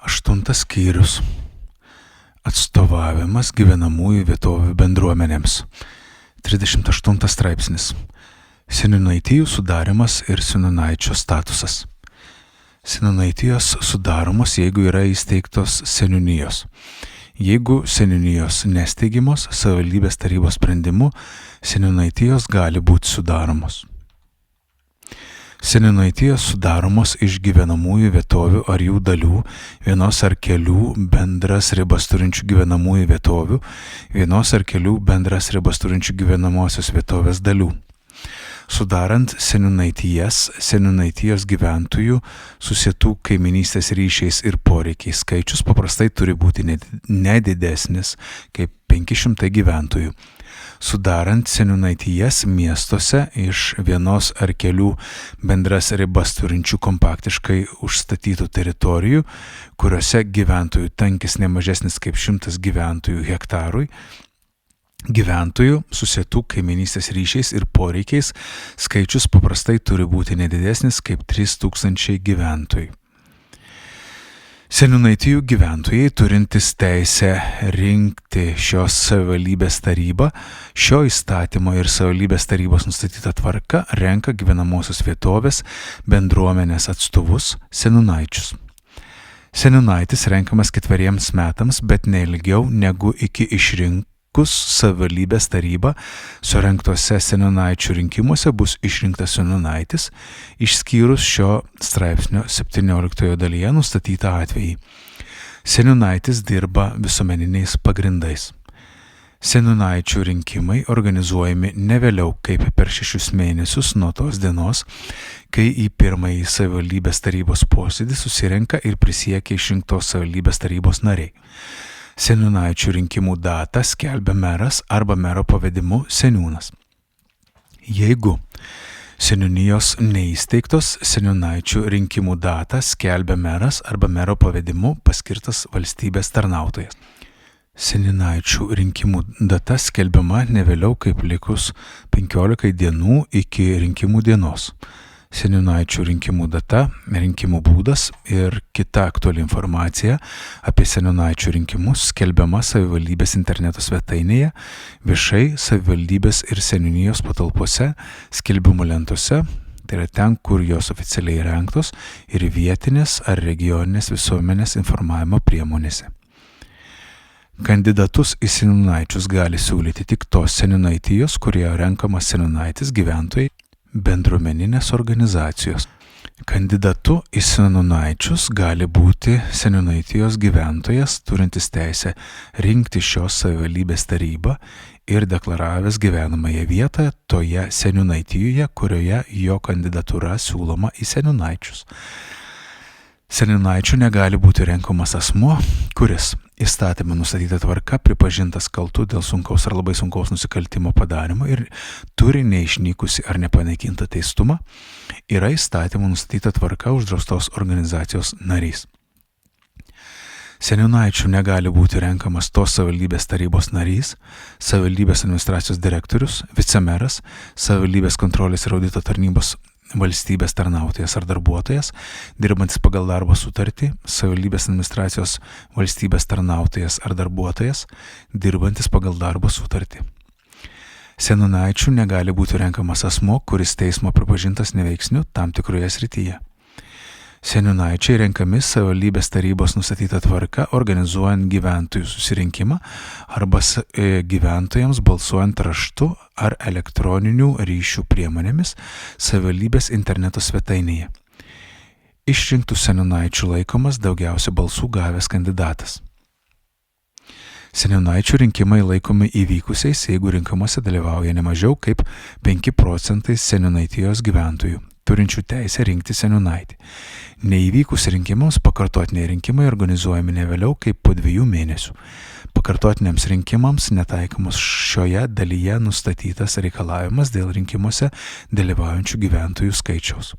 8 skyrius. Atstovavimas gyvenamųjų vietovių bendruomenėms. 38 straipsnis. Seniūnaitijų sudarimas ir seniūnaičio statusas. Seniūnaitijos sudaromos, jeigu yra įsteigtos seniūnijos. Jeigu seniūnijos nesteigimos, savivaldybės tarybos sprendimu seniūnaitijos gali būti sudaromos. Seniūnaitijos sudaromos iš gyvenamųjų vietovių ar jų dalių, vienos ar kelių bendras ribas turinčių gyvenamųjų vietovių, vienos ar kelių bendras ribas turinčių gyvenamosios vietovės dalių. Sudarant seniūnaitijos gyventojų susietų kaiminystės ryšiais ir poreikiais skaičius paprastai turi būti nedidesnis kaip 500 gyventojų. Sudarant seniūnaitijas miestuose iš vienos ar kelių bendras ribas turinčių kompaktiškai užstatytų teritorijų, kuriuose gyventojų tankis nemažesnis kaip 100 gyventojų hektarui, gyventojų susietų kaiminystės ryšiais ir poreikiais skaičius paprastai turi būti nedidesnis kaip 3000 gyventojų. Seniūnaitijų gyventojai turintys teisę rinkti šios savivaldybės tarybą, šio įstatymo ir savivaldybės tarybos nustatyta tvarka renka gyvenamosios vietovės bendruomenės atstovus seniūnaičius. Seniūnaitis renkamas 4 metams, bet ne ilgiau negu iki išrinktus savivaldybės taryba surengtose seniūnaičių rinkimuose bus išrinktas seniūnaitis, išskyrus šio straipsnio 17 dalyje nustatytą atvejį. Seniūnaitis dirba visuomeniniais pagrindais. Seniūnaičių rinkimai organizuojami ne vėliau kaip per 6 mėnesius nuo tos dienos, kai į pirmąjį savivaldybės tarybos posėdį susirenka ir prisiekia išrinktos savivaldybės tarybos nariai. Seniūnaičių rinkimų datą skelbia meras arba mero pavedimu seniūnas. Jeigu seniūnijos neįsteigtos, seniūnaičių rinkimų datą skelbia meras arba mero pavedimu paskirtas valstybės tarnautojas. Seniūnaičių rinkimų data skelbiama ne vėliau kaip likus 15 dienų iki rinkimų dienos. Seniūnaičių rinkimų data, rinkimų būdas ir kita aktuali informacija apie seniūnaičių rinkimus skelbiama savivaldybės interneto svetainėje, viešai savivaldybės ir seniūnijos patalpose, skelbimų lentose, tai yra ten, kur jos oficialiai įrengtos, ir vietinės ar regioninės visuomenės informavimo priemonėse. Kandidatus į seniūnaičius gali siūlyti tik tos seniūnaitijos, kurie renkamas seniūnaitis gyventojai, bendruomeninės organizacijos. Kandidatu į seniūnaičius gali būti seniūnaitijos gyventojas, turintis teisę rinkti šios savivaldybės tarybą ir deklaravęs gyvenamąją vietą toje seniūnaitijoje, kurioje jo kandidatūra siūloma į seniūnaičius. Seniūnaičiu negali būti renkamas asmuo, kuris įstatymą nustatyta tvarka pripažintas kaltu dėl sunkaus ar labai sunkaus nusikaltimo padarimo ir turi neišnykusi ar nepanaikintą teistumą, yra įstatymų nustatyta tvarka uždraustos organizacijos narys. Seniūnaičiu negali būti renkamas tos savivaldybės tarybos narys, savivaldybės administracijos direktorius, vicemeras, savivaldybės kontrolės ir audito tarnybos valstybės tarnautojas ar darbuotojas, dirbantis pagal darbo sutartį, savivaldybės administracijos valstybės tarnautojas ar darbuotojas, dirbantis pagal darbo sutartį. Seniūnaičiu negali būti renkamas asmuo, kuris teismo pripažintas neveiksniu tam tikroje srityje. Seniūnaičiai renkami savivaldybės tarybos nustatyta tvarka organizuojant gyventojų susirinkimą arba gyventojams balsuojant raštu ar elektroninių ryšių priemonėmis savivaldybės interneto svetainėje. Išrinktų seniūnaičių laikomas daugiausia balsų gavęs kandidatas. Seniūnaičių rinkimai laikomi įvykusiais, jeigu rinkimuose dalyvauja ne mažiau kaip 5 procentai seniūnaitijos gyventojų, turinčių teisę rinkti seniūnaitį. Neįvykus rinkimams pakartotiniai rinkimai organizuojami ne vėliau kaip po 2 mėnesių. Pakartotiniams rinkimams netaikomas šioje dalyje nustatytas reikalavimas dėl rinkimuose dalyvaujančių gyventojų skaičiaus.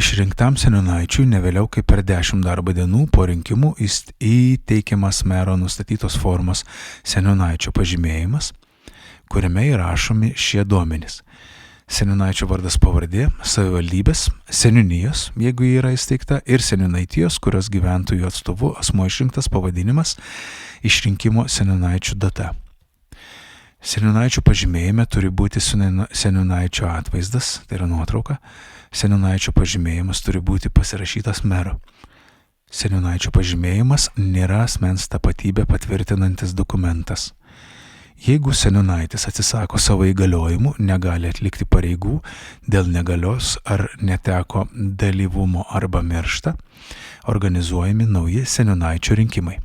Išrinktam seniūnaičiui ne vėliau kaip per 10 darbo dienų po rinkimų įteikiamas mero nustatytos formos seniūnaičio pažymėjimas, kuriame įrašomi šie duomenys. Seniūnaičio vardas pavardė, savivaldybės, seniūnijos, jeigu ji yra įsteigta, ir seniūnaitijos, kurios gyventojų atstovu asmuo išrinktas pavadinimas, išrinkimo seniūnaičių data. Seniūnaičio pažymėjime turi būti seniūnaičio atvaizdas, tai yra nuotrauka. Seniūnaičio pažymėjimas turi būti pasirašytas mero. Seniūnaičio pažymėjimas nėra asmens tapatybę patvirtinantis dokumentas. Jeigu seniūnaitis atsisako savo įgaliojimų, negali atlikti pareigų dėl negalios ar neteko dalyvumo arba miršta, organizuojami nauji seniūnaičio rinkimai.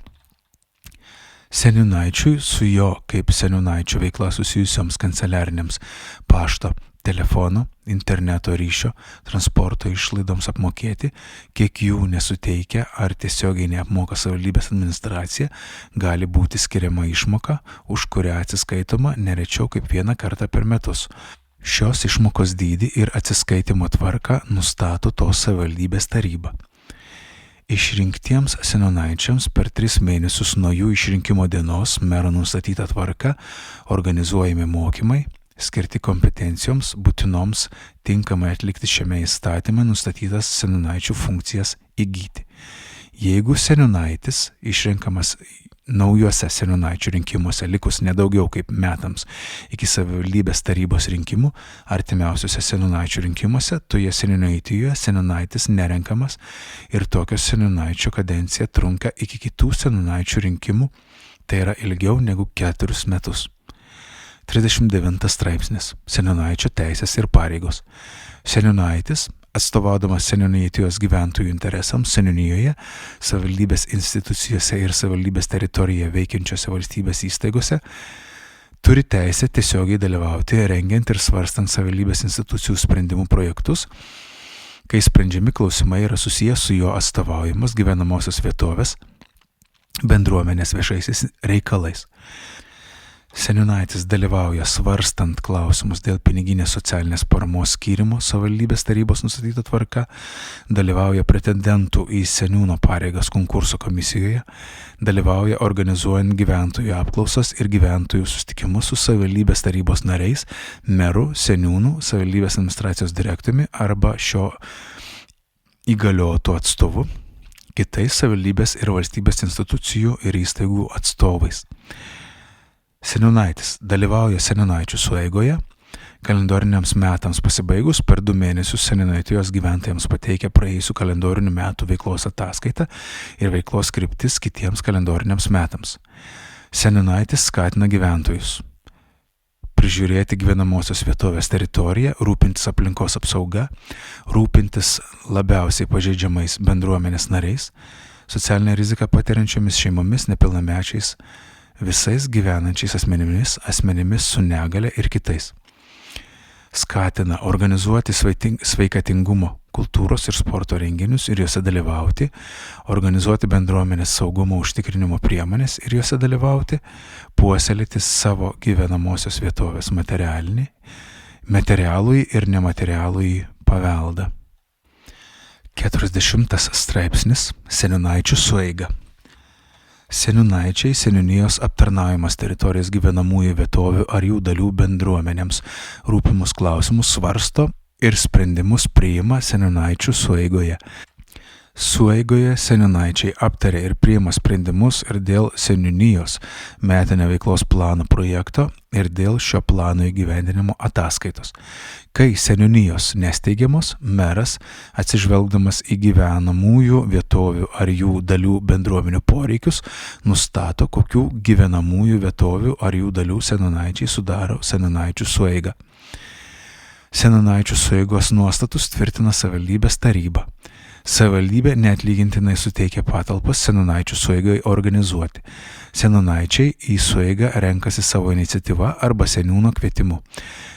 Seniūnaičiui su jo kaip seniūnaičio veikla susijusioms kanceliarinėms pašto, telefono, interneto ryšio, transporto išlaidoms apmokėti, kiek jų nesuteikia ar tiesiogiai neapmoka savivaldybės administracija, gali būti skiriama išmoka, už kurią atsiskaitoma nerečiau kaip vieną kartą per metus. Šios išmokos dydį ir atsiskaitimo tvarką nustato tos savivaldybės taryba. Išrinktiems seniūnaičiams per 3 mėnesius nuo jų išrinkimo dienos mero nustatyta tvarka organizuojami mokymai, skirti kompetencijoms būtinoms tinkamai atlikti šiame įstatyme nustatytas seniūnaičių funkcijas įgyti. Jeigu seniūnaitis išrenkamas naujuose seniūnaičių rinkimuose likus nedaugiau kaip metams iki savivaldybės tarybos rinkimų, artimiausiuose seniūnaičių rinkimuose, toje seniūnaitijoje seniūnaitis nerenkamas ir tokio seniūnaičio kadencija trunka iki kitų seniūnaičių rinkimų, tai yra ilgiau negu 4 metus. 39 straipsnis. Seniūnaičio teisės ir pareigos. Seniūnaitis, atstovaudamas seniūnaitijos gyventojų interesams seniūnijoje, savivaldybės institucijose ir savivaldybės teritorijoje veikiančiose valstybės įstaigose, turi teisę tiesiogiai dalyvauti rengiant ir svarstant savivaldybės institucijų sprendimų projektus, kai sprendžiami klausimai yra susijęs su jo atstovaujamos gyvenamosios vietovės bendruomenės viešaisiais reikalais. Seniūnaitis dalyvauja svarstant klausimus dėl piniginės socialinės paramos skyrimo savivaldybės tarybos nustatyta tvarka, dalyvauja pretendentų į seniūno pareigas konkurso komisijoje, dalyvauja organizuojant gyventojų apklausas ir gyventojų susitikimus su savivaldybės tarybos nariais, meru, seniūnu, savivaldybės administracijos direktoriumi arba šio įgaliotų atstovu, kitais savivaldybės ir valstybės institucijų ir įstaigų atstovais. Seniūnaitis dalyvauja seniūnaičių sueigoje, kalendoriniams metams pasibaigus per 2 mėnesius seniūnaitijos gyventojams pateikia praėjusių kalendorinių metų veiklos ataskaitą ir veiklos kryptis kitiems kalendoriniams metams. Seniūnaitis skatina gyventojus prižiūrėti gyvenamosios vietovės teritoriją, rūpintis aplinkos apsauga, rūpintis labiausiai pažeidžiamais bendruomenės nariais, socialinę riziką patiriančiomis šeimomis, nepilnamečiais, visais gyvenančiais asmenimis su negale ir kitais. Skatina organizuoti sveikatingumo, kultūros ir sporto renginius ir juose dalyvauti, organizuoti bendruomenės saugumo užtikrinimo priemonės ir juose dalyvauti, puoselėti savo gyvenamosios vietovės materialųjį ir nematerialųjį paveldą. 40 straipsnis. Seniūnaičių sueiga. Seniūnaičiai seniūnijos aptarnaujamas teritorijos gyvenamųjų vietovių ar jų dalių bendruomenėms rūpimus klausimus svarsto ir sprendimus priima seniūnaičių sueigoje. Sueigoje seniūnaičiai aptarė ir priima sprendimus ir dėl seniūnijos metinio veiklos plano projekto ir dėl šio plano įgyvendinimo ataskaitos. Kai seniūnijos nesteigiamos, meras, atsižvelgdamas į gyvenamųjų vietovių ar jų dalių bendruomenių poreikius, nustato, kokių gyvenamųjų vietovių ar jų dalių seniūnaičiai sudaro seniūnaičių sueigą. Seniūnaičių sueigos nuostatus tvirtina savivaldybės taryba. Savivaldybė neatlygintinai suteikia patalpas seniūnaičių sueigai organizuoti. Seniūnaičiai į sueigą renkasi savo iniciatyva arba seniūno kvietimu.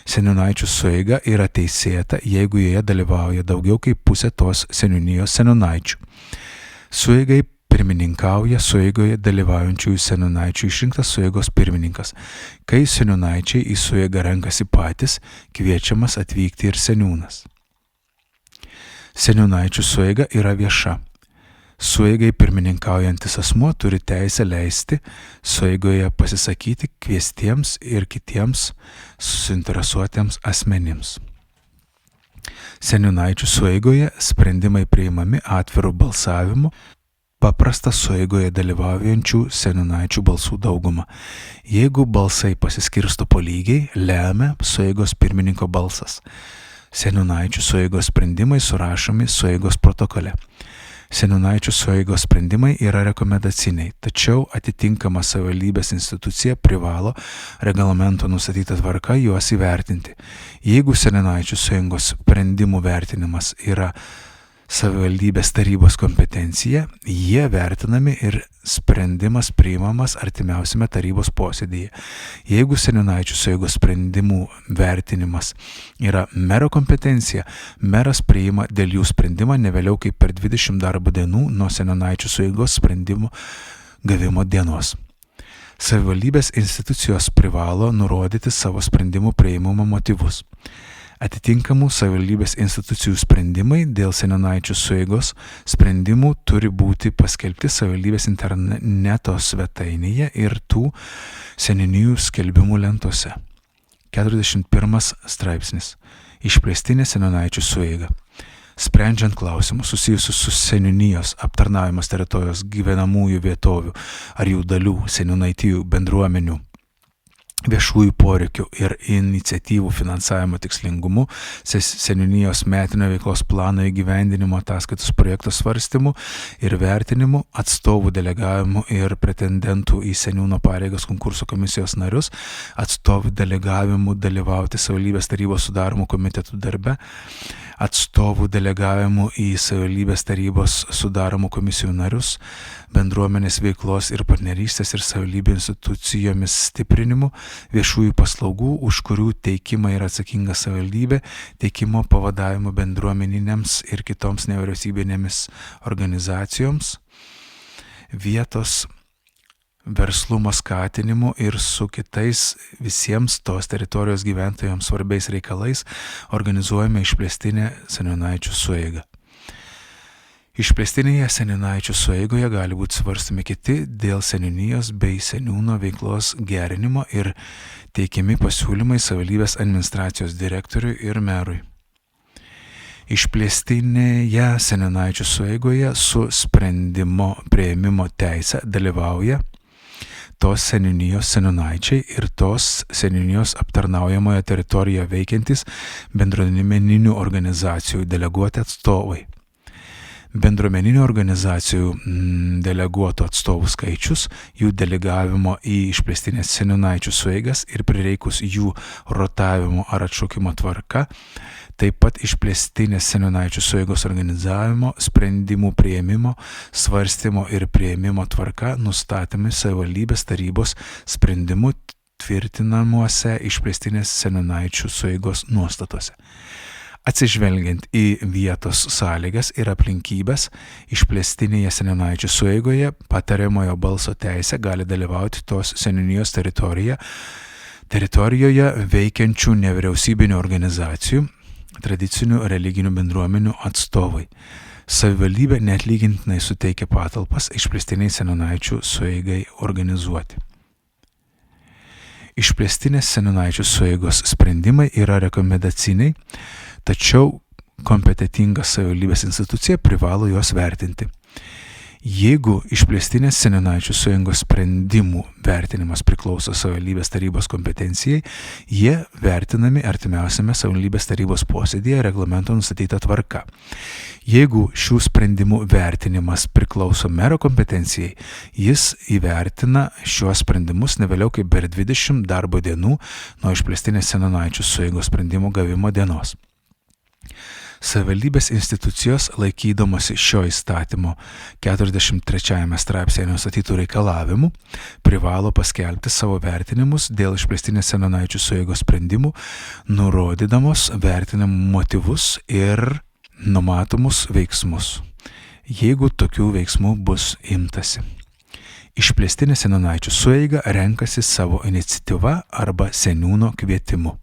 Seniūnaičių sueiga yra teisėta, jeigu joje dalyvauja daugiau kaip pusė tos seniūnijos seniūnaičių. Sueigai pirmininkauja sueigoje dalyvaujančiųjų seniūnaičių išrinktas sueigos pirmininkas. Kai seniūnaičiai į sueigą renkasi patys, kviečiamas atvykti ir seniūnas. Seniūnaičių sueiga yra vieša. Sueigai pirmininkaujantis asmuo turi teisę leisti sueigoje pasisakyti kviestiems ir kitiems suinteresuotiems asmenims. Seniūnaičių sueigoje sprendimai priimami atviru balsavimu, paprasta sueigoje dalyvaujančių seniūnaičių balsų dauguma. Jeigu balsai pasiskirsto po lygiai, lemia sueigos pirmininko balsas. Seniūnaičių sueigos sprendimai surašomi sueigos protokole. Seniūnaičių sueigos sprendimai yra rekomendaciniai, tačiau atitinkama savivaldybės institucija privalo reglamento nustatytą tvarką juos įvertinti. Jeigu seniūnaičių sueigos sprendimų vertinimas yra savivaldybės tarybos kompetencija, jie vertinami ir sprendimas priimamas artimiausiame tarybos posėdyje. Jeigu seniūnaičių sueigos sprendimų vertinimas yra mero kompetencija, meras priima dėl jų sprendimą ne vėliau kaip per 20 darbo dienų nuo seniūnaičių sueigos sprendimų gavimo dienos. Savivaldybės institucijos privalo nurodyti savo sprendimų priėmimo motyvus. Atitinkamų savivaldybės institucijų sprendimai dėl seniūnaičių sueigos sprendimų turi būti paskelbti savivaldybės interneto svetainėje ir tų seniūnijų skelbimų lentose. 41 straipsnis. Išplėstinė seniūnaičių sueiga. Sprendžiant klausimus susijusius su seniūnijos aptarnavimas teritorijos gyvenamųjų vietovių ar jų dalių seniūnaitijų bendruomenių viešųjų poreikių ir iniciatyvų finansavimo tikslingumu, seniūnijos metinio veiklos plano įgyvendinimo ataskaitos projekto svarstymu ir vertinimu, atstovų delegavimu ir pretendentų į seniūno pareigas konkurso komisijos narius, atstovų delegavimu dalyvauti savivaldybės tarybos sudaromų komitetų darbe, atstovų delegavimu į savivaldybės tarybos sudaromų komisijų narius, bendruomenės veiklos ir partnerystės ir savivaldybių institucijomis stiprinimu, viešųjų paslaugų, už kurių teikimą yra atsakinga savivaldybė, teikimo pavadavimo bendruomeninėms ir kitoms nevyriausybinėmis organizacijoms, vietos verslumo skatinimu ir su kitais visiems tos teritorijos gyventojams svarbiais reikalais organizuojame išplėstinę seniūnaičių sueigą. Išplėstinėje seniūnaičių sueigoje gali būti svarstomi kiti dėl seniūnijos bei seniūno veiklos gerinimo ir teikiami pasiūlymai savivaldybės administracijos direktoriui ir merui. Išplėstinėje seniūnaičių sueigoje su sprendimo priėmimo teise dalyvauja tos seniūnijos seniūnaičiai ir tos seniūnijos aptarnaujamoje teritorijoje veikiantys bendruomeninių organizacijų deleguoti atstovai. Bendruomeninių organizacijų deleguotų atstovų skaičius, jų delegavimo į išplėstinės seniūnaičių sueigas ir prireikus jų rotavimo ar atšaukimo tvarka, taip pat išplėstinės seniūnaičių sueigos organizavimo, sprendimų priėmimo, svarstymo ir priėmimo tvarka nustatami savivaldybės tarybos sprendimų tvirtinamuose išplėstinės seniūnaičių sueigos nuostatose. Atsižvelgiant į vietos sąlygas ir aplinkybes, išplėstinėje seniūnaičių sueigoje patariamojo balso teisę gali dalyvauti tos seniūnijos teritorijoje veikiančių nevyriausybinių organizacijų, tradicinių religinių bendruomenių atstovai. Savivaldybė neatlygintinai suteikia patalpas išplėstiniai seniūnaičių sueigai organizuoti. Išplėstinės seniūnaičių sueigos sprendimai yra rekomendaciniai, tačiau kompetitinga savivaldybės institucija privalo juos vertinti. Jeigu išplėstinės seniūnaičių sueigos sprendimų vertinimas priklauso savivaldybės tarybos kompetencijai, jie vertinami artimiausiame savivaldybės tarybos posėdyje reglamento nustatyta tvarka. Jeigu šių sprendimų vertinimas priklauso mero kompetencijai, jis įvertina šiuos sprendimus ne vėliau kaip per 20 darbo dienų nuo išplėstinės seniūnaičių sueigos sprendimų gavimo dienos. Savivaldybės institucijos, laikydamasi šio įstatymo 43 straipsnyje nustatytų reikalavimų, privalo paskelbti savo vertinimus dėl išplėstinės seniūnaičių sueigos sprendimų, nurodydamos vertinimų motyvus ir numatomus veiksmus, jeigu tokių veiksmų bus imtasi. Išplėstinė seniūnaičių sueiga renkasi savo iniciatyva arba seniūno kvietimu.